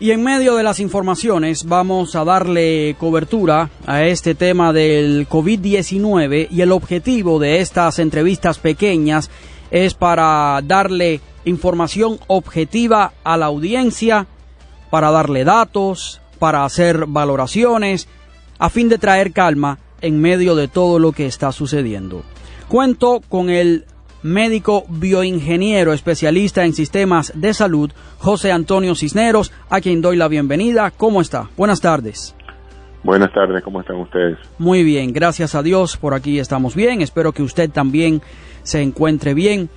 Y en medio de las informaciones vamos a darle cobertura a este tema del COVID-19 y el objetivo de estas entrevistas pequeñas es para darle información objetiva a la audiencia, para darle datos, para hacer valoraciones, a fin de traer calma en medio de todo lo que está sucediendo. Cuento con el médico bioingeniero especialista en sistemas de salud, José Antonio Cisneros, a quien doy la bienvenida. ¿Cómo está? Buenas tardes. Buenas tardes, ¿cómo están ustedes? Muy bien, gracias a Dios, por aquí estamos bien. Espero que usted también se encuentre bien.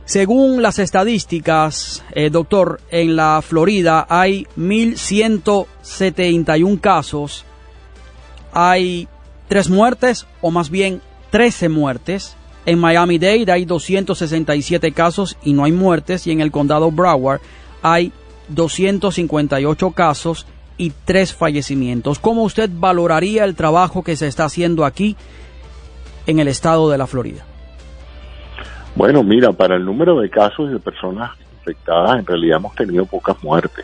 Según las estadísticas, doctor, en la Florida hay 1,171 casos, hay 3 muertes, o más bien 13 muertes. En Miami-Dade hay 267 casos y no hay muertes, y en el condado Broward hay 258 casos y 3 fallecimientos. ¿Cómo usted valoraría el trabajo que se está haciendo aquí en el estado de la Florida? Bueno, mira, para el número de casos de personas infectadas, en realidad hemos tenido pocas muertes,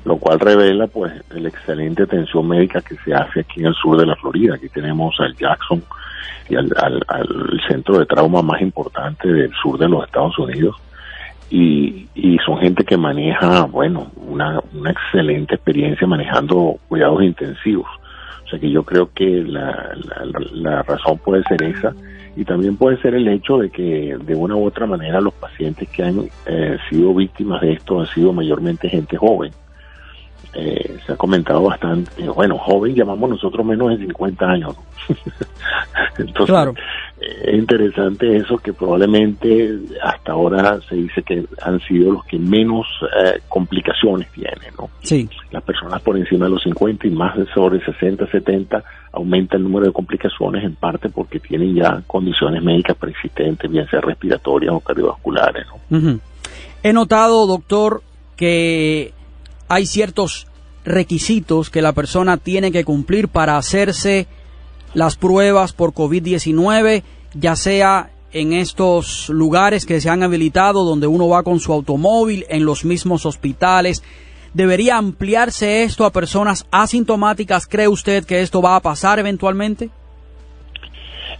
lo cual revela pues la excelente atención médica que se hace aquí en el sur de la Florida. Aquí tenemos al Jackson y al centro de trauma más importante del sur de los Estados Unidos, y son gente que maneja, bueno, una excelente experiencia manejando cuidados intensivos. O sea que yo creo que la razón puede ser esa, y también puede ser el hecho de que de una u otra manera los pacientes que han sido víctimas de esto han sido mayormente gente joven. Se ha comentado bastante, bueno, joven llamamos nosotros menos de 50 años, ¿no? Entonces, claro. Es interesante eso, que probablemente hasta ahora se dice que han sido los que menos complicaciones tienen, ¿no? Sí. Las personas por encima de los 50 y más de sobre 60, 70, aumenta el número de complicaciones, en parte porque tienen ya condiciones médicas preexistentes, bien sea respiratorias o cardiovasculares, ¿no? Uh-huh. He notado, doctor, que hay ciertos requisitos que la persona tiene que cumplir para hacerse las pruebas por COVID-19, ya sea en estos lugares que se han habilitado donde uno va con su automóvil, en los mismos hospitales. ¿Debería ampliarse esto a personas asintomáticas? ¿Cree usted que esto va a pasar eventualmente?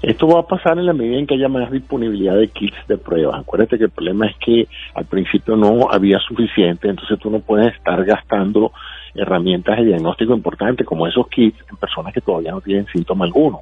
Esto va a pasar en la medida en que haya más disponibilidad de kits de pruebas. Acuérdate que el problema es que al principio no había suficiente, entonces tú no puedes estar gastando herramientas de diagnóstico importantes como esos kits en personas que todavía no tienen síntoma alguno.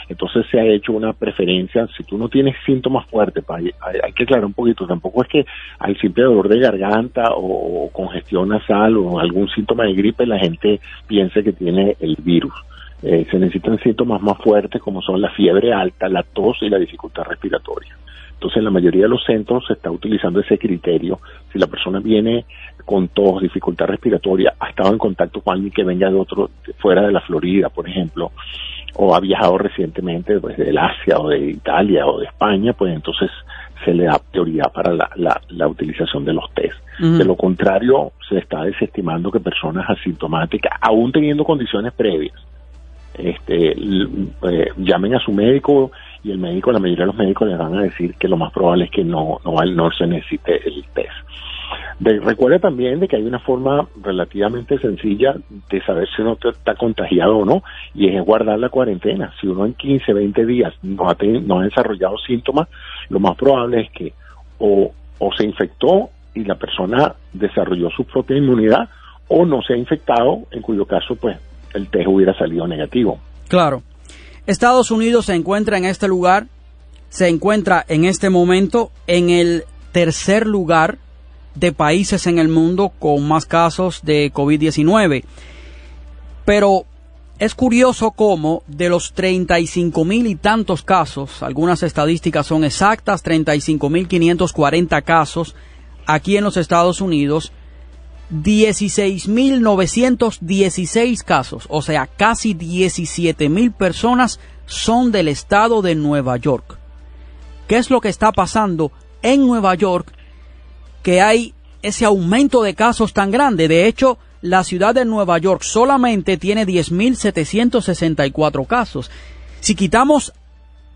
Entonces se ha hecho una preferencia, si tú no tienes síntomas fuertes, hay que aclarar un poquito, tampoco es que al simple dolor de garganta o congestión nasal o algún síntoma de gripe la gente piense que tiene el virus. Se necesitan síntomas más fuertes como son la fiebre alta, la tos y la dificultad respiratoria. Entonces en la mayoría de los centros se está utilizando ese criterio. Si la persona viene con tos, dificultad respiratoria, ha estado en contacto con alguien que venga fuera de la Florida, por ejemplo, o ha viajado recientemente desde el Asia o de Italia o de España, pues entonces se le da prioridad para la utilización de los test. Uh-huh. De lo contrario, se está desestimando que personas asintomáticas, aún teniendo condiciones previas, llamen a su médico, y el médico, la mayoría de los médicos les van a decir que lo más probable es que no se necesite el test. Recuerda también de que hay una forma relativamente sencilla de saber si uno está contagiado o no, y es guardar la cuarentena. Si uno en 15, 20 días no ha desarrollado síntomas, lo más probable es que o se infectó y la persona desarrolló su propia inmunidad, o no se ha infectado, en cuyo caso pues el test hubiera salido negativo. Claro. Estados Unidos se encuentra en este lugar, se encuentra en este momento en el tercer lugar de países en el mundo con más casos de COVID-19. Pero es curioso cómo de los 35,000 y tantos casos, algunas estadísticas son exactas, 35,540 casos aquí en los Estados Unidos, 16,916 casos, o sea, casi 17,000 personas son del estado de Nueva York. ¿Qué es lo que está pasando en Nueva York que hay ese aumento de casos tan grande? De hecho, la ciudad de Nueva York solamente tiene 10,764 casos. Si quitamos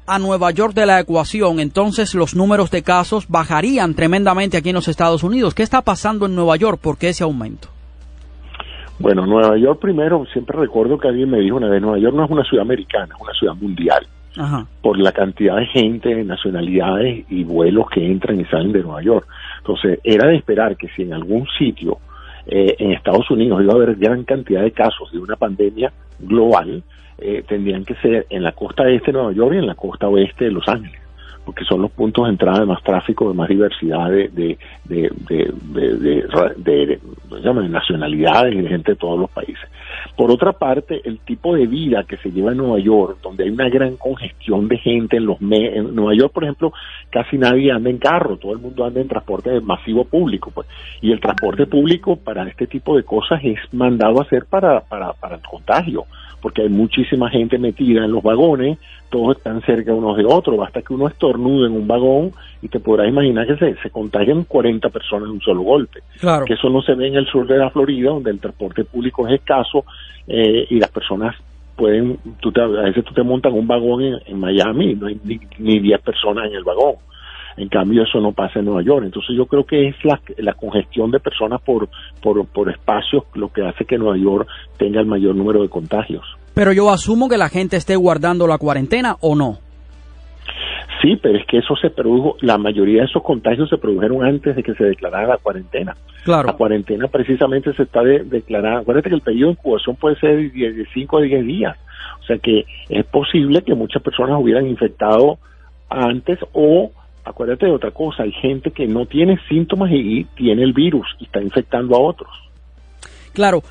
a Nueva York de la ecuación, entonces los números de casos bajarían tremendamente aquí en los Estados Unidos. ¿Qué está pasando en Nueva York? ¿Por qué ese aumento? Bueno, Nueva York primero, siempre recuerdo que alguien me dijo una vez, Nueva York no es una ciudad americana, es una ciudad mundial. Ajá. Por la cantidad de gente, de nacionalidades y vuelos que entran y salen de Nueva York. Entonces, era de esperar que si en algún sitio en Estados Unidos iba a haber gran cantidad de casos de una pandemia global, tendrían que ser en la costa este de Nueva York y en la costa oeste de Los Ángeles, porque son los puntos de entrada de más tráfico, de más diversidad de nacionalidades y de gente de todos los países. Por otra parte, el tipo de vida que se lleva en Nueva York, donde hay una gran congestión de gente en Nueva York, por ejemplo, casi nadie anda en carro, todo el mundo anda en transporte masivo público, pues. Y el transporte público para este tipo de cosas es mandado a hacer para el contagio, porque hay muchísima gente metida en los vagones, todos están cerca unos de otros, basta que uno estornude en un vagón y te podrás imaginar que se contagian 40 personas en un solo golpe. Claro. Que eso no se ve en el sur de la Florida, donde el transporte público es escaso y las personas pueden, a veces tú te montas en un vagón en Miami y no hay ni 10 personas en el vagón. En cambio, eso no pasa en Nueva York. Entonces, yo creo que es la congestión de personas por espacios lo que hace que Nueva York tenga el mayor número de contagios. Pero yo asumo que la gente esté guardando la cuarentena, ¿o no? Sí, pero es que eso se produjo, la mayoría de esos contagios se produjeron antes de que se declarara la cuarentena. Claro. La cuarentena precisamente se está declarando. Acuérdate que el periodo de incubación puede ser de 5 a 10 días. O sea que es posible que muchas personas hubieran infectado antes o... Acuérdate de otra cosa, hay gente que no tiene síntomas y tiene el virus y está infectando a otros. Claro,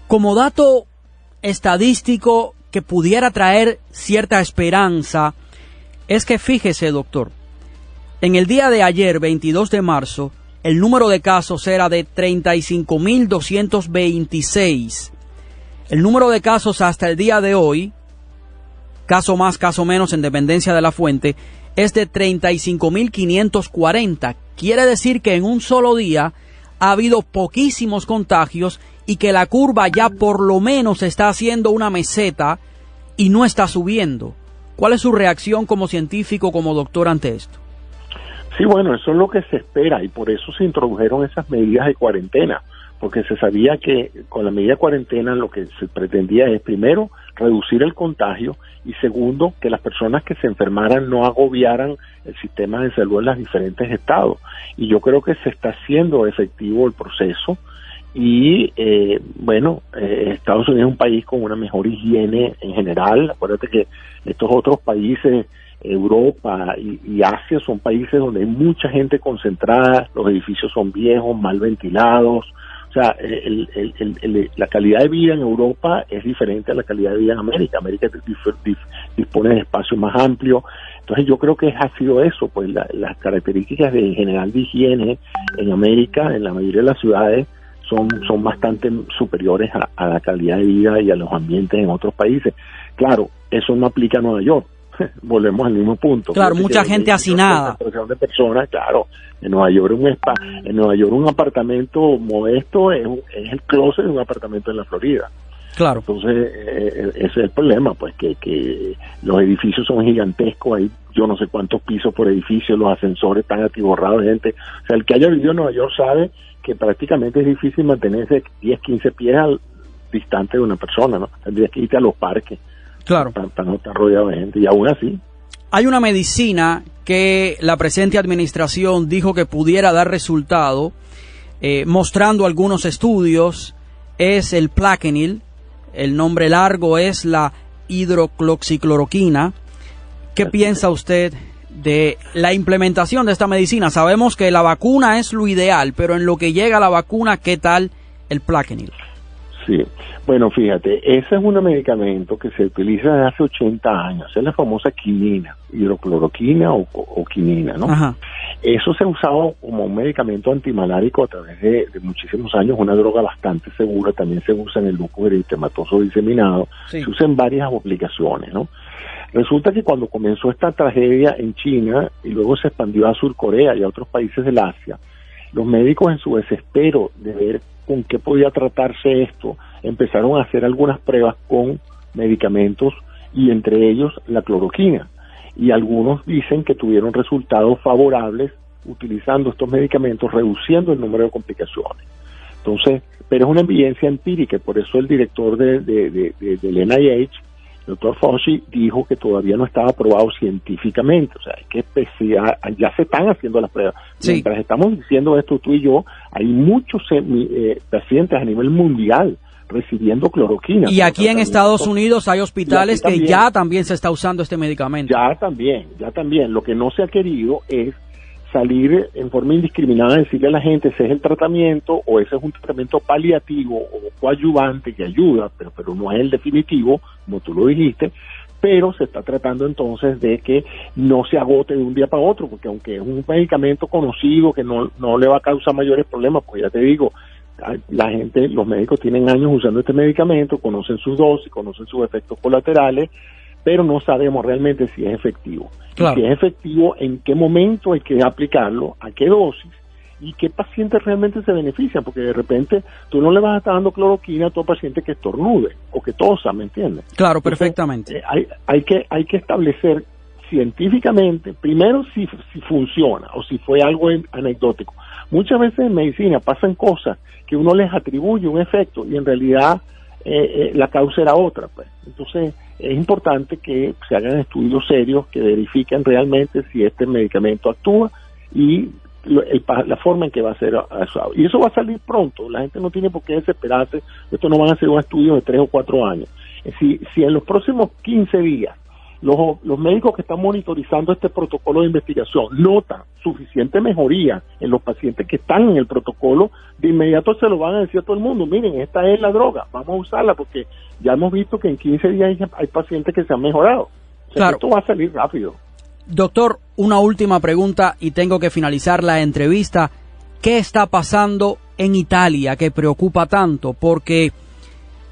como dato estadístico que pudiera traer cierta esperanza, es que fíjese, doctor, en el día de ayer, 22 de marzo, el número de casos era de 35.226. El número de casos hasta el día de hoy, caso más, caso menos, en dependencia de la fuente, es de 35.540. Quiere decir que en un solo día ha habido poquísimos contagios y que la curva ya por lo menos está haciendo una meseta y no está subiendo. ¿Cuál es su reacción como científico, como doctor ante esto? Sí, bueno, eso es lo que se espera y por eso se introdujeron esas medidas de cuarentena, porque se sabía que con la medida de cuarentena lo que se pretendía es, primero, reducir el contagio y segundo, que las personas que se enfermaran no agobiaran el sistema de salud en los diferentes estados. Y yo creo que se está haciendo efectivo el proceso y, Estados Unidos es un país con una mejor higiene en general. Acuérdate que estos otros países, Europa y Asia, son países donde hay mucha gente concentrada, los edificios son viejos, mal ventilados. O sea, la calidad de vida en Europa es diferente a la calidad de vida en América. América dispone de espacios más amplios. Entonces yo creo que ha sido eso, pues las características de general de higiene en América, en la mayoría de las ciudades, son bastante superiores a la calidad de vida y a los ambientes en otros países. Claro, eso no aplica a Nueva York. Volvemos al mismo punto. Claro, mucha gente hacinada. De personas, claro. En Nueva York un apartamento modesto es el closet de un apartamento en la Florida. Claro. Entonces ese es el problema, pues que los edificios son gigantescos, hay yo no sé cuántos pisos por edificio, los ascensores están atiborrados de gente. O sea, el que haya vivido en Nueva York sabe que prácticamente es difícil mantenerse 10, 15 pies distante de una persona, ¿no? Tendrías que irte a los parques. Claro. Para no estar rodeado de gente, y aún así. Hay una medicina que la presente administración dijo que pudiera dar resultado, mostrando algunos estudios, es el Plaquenil, el nombre largo es la hidrocloxicloroquina. ¿Qué piensa usted de la implementación de esta medicina? Sabemos que la vacuna es lo ideal, pero en lo que llega a la vacuna, ¿qué tal el Plaquenil? Sí, bueno, fíjate, ese es un medicamento que se utiliza desde hace 80 años, es la famosa quinina, hidrocloroquina o quinina, ¿no? Ajá. Eso se ha usado como un medicamento antimalárico a través de muchísimos años, una droga bastante segura, también se usa en el lupus eritematoso diseminado, sí. Se usa en varias aplicaciones, ¿no? Resulta que cuando comenzó esta tragedia en China y luego se expandió a Sur Corea y a otros países del Asia, los médicos en su desespero de ver con qué podía tratarse esto, empezaron a hacer algunas pruebas con medicamentos y entre ellos la cloroquina. Y algunos dicen que tuvieron resultados favorables utilizando estos medicamentos, reduciendo el número de complicaciones. Entonces, pero es una evidencia empírica, y por eso el director del NIH, el doctor Fauci, dijo que todavía no estaba aprobado científicamente. O sea, ya se están haciendo las pruebas. Sí. Mientras estamos diciendo esto tú y yo, hay muchos pacientes a nivel mundial recibiendo cloroquina. Y aquí en Estados Unidos hay hospitales que ya también se está usando este medicamento. Ya también. Lo que no se ha querido es salir en forma indiscriminada a decirle a la gente ese es el tratamiento, o ese es un tratamiento paliativo o coadyuvante que ayuda, pero no es el definitivo, como tú lo dijiste, pero se está tratando entonces de que no se agote de un día para otro, porque aunque es un medicamento conocido que no le va a causar mayores problemas, pues ya te digo, los médicos tienen años usando este medicamento, conocen sus dosis, conocen sus efectos colaterales, pero no sabemos realmente si es efectivo. Claro. Si es efectivo, en qué momento hay que aplicarlo, a qué dosis, y qué pacientes realmente se benefician, porque de repente tú no le vas a estar dando cloroquina a todo paciente que estornude o que tosa, ¿me entiendes? Claro, perfectamente. Entonces, hay que establecer científicamente, primero si funciona o si fue algo anecdótico. Muchas veces en medicina pasan cosas que uno les atribuye un efecto y en realidad la causa era otra, pues. Entonces es importante que se hagan estudios serios que verifiquen realmente si este medicamento actúa y la forma en que va a ser usado. Y eso va a salir pronto, la gente no tiene por qué desesperarse, esto no van a ser un estudio de 3 o 4 años. Si en los próximos 15 días los médicos que están monitorizando este protocolo de investigación notan suficiente mejoría en los pacientes que están en el protocolo, de inmediato se lo van a decir a todo el mundo, miren, esta es la droga, vamos a usarla, porque ya hemos visto que en 15 días hay pacientes que se han mejorado. O sea, claro. Esto va a salir rápido. Doctor, una última pregunta y tengo que finalizar la entrevista. ¿Qué está pasando en Italia que preocupa tanto? Porque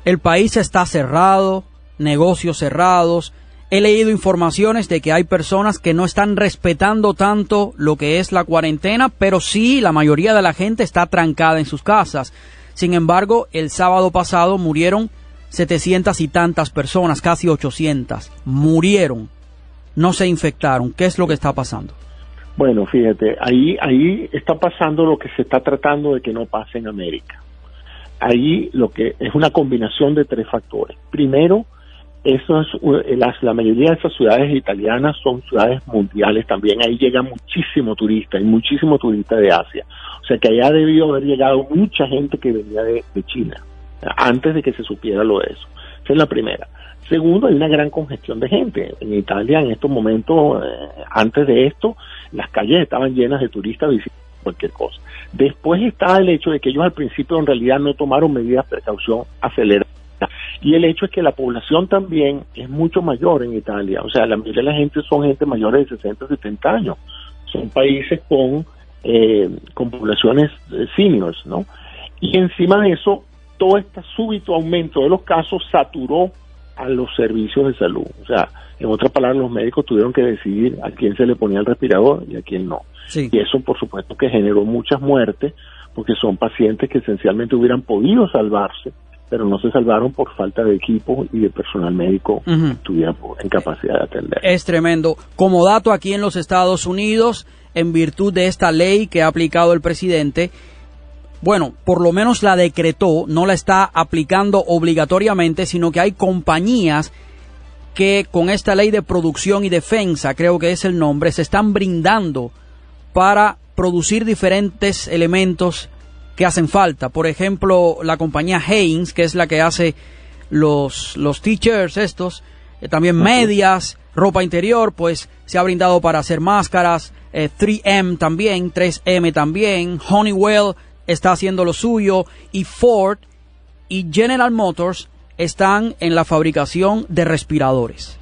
el país está cerrado, negocios cerrados. He leído informaciones de que hay personas que no están respetando tanto lo que es la cuarentena, pero sí, la mayoría de la gente está trancada en sus casas. Sin embargo, el sábado pasado murieron 700 y tantas personas, casi 800. Murieron, no se infectaron. ¿Qué es lo que está pasando? Bueno, fíjate, ahí está pasando lo que se está tratando de que no pase en América. Ahí lo que es una combinación de 3 factores. Primero, la mayoría de esas ciudades italianas son ciudades mundiales también, ahí llega muchísimo turista, y muchísimo turista de Asia, o sea que allá debió haber llegado mucha gente que venía de China, antes de que se supiera lo de eso. Esa es la primera. Segundo, hay una gran congestión de gente. En Italia en estos momentos, antes de esto, las calles estaban llenas de turistas visitando cualquier cosa. Después está el hecho de que ellos al principio en realidad no tomaron medidas de precaución aceleradas. Y el hecho es que la población también es mucho mayor en Italia, o sea, la mayoría de la gente son gente mayores de 60, 70 años, son países con poblaciones seniors, ¿no? Y encima de eso, todo este súbito aumento de los casos saturó a los servicios de salud, o sea, en otras palabras, los médicos tuvieron que decidir a quién se le ponía el respirador y a quién no. Sí. Y eso, por supuesto, que generó muchas muertes, porque son pacientes que esencialmente hubieran podido salvarse, pero no se salvaron por falta de equipo y de personal médico que estuviera en capacidad de atender. Es tremendo. Como dato, aquí en los Estados Unidos, en virtud de esta ley que ha aplicado el presidente, bueno, por lo menos la decretó, no la está aplicando obligatoriamente, sino que hay compañías que con esta ley de producción y defensa, creo que es el nombre, se están brindando para producir diferentes elementos que hacen falta. Por ejemplo, la compañía Hanes, que es la que hace los t-shirts estos, también medias, ropa interior, pues se ha brindado para hacer máscaras, 3M también, 3M también, Honeywell está haciendo lo suyo, y Ford y General Motors están en la fabricación de respiradores.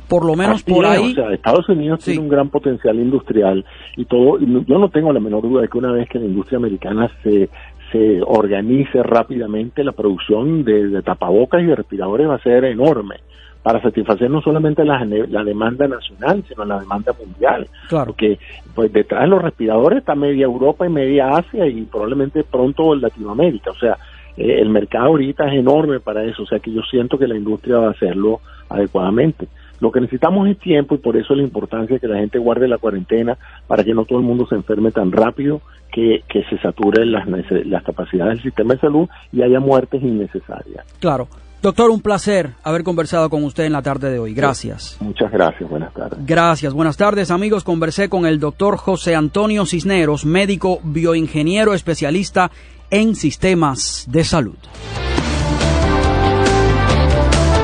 Por lo menos por ahí. O sea, Estados Unidos tiene un gran potencial industrial y todo. Yo no tengo la menor duda de que una vez que la industria americana se organice rápidamente, la producción de tapabocas y de respiradores va a ser enorme para satisfacer no solamente la demanda nacional, sino la demanda mundial. Claro. Porque pues detrás de los respiradores está media Europa y media Asia y probablemente pronto Latinoamérica. O sea, el mercado ahorita es enorme para eso. O sea, que yo siento que la industria va a hacerlo adecuadamente. Lo que necesitamos es tiempo y por eso la importancia de que la gente guarde la cuarentena para que no todo el mundo se enferme tan rápido, que se saturen las capacidades del sistema de salud y haya muertes innecesarias. Claro. Doctor, un placer haber conversado con usted en la tarde de hoy. Gracias. Muchas gracias. Buenas tardes. Gracias. Buenas tardes, amigos. Conversé con el doctor José Antonio Cisneros, médico bioingeniero especialista en sistemas de salud.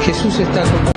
Jesús está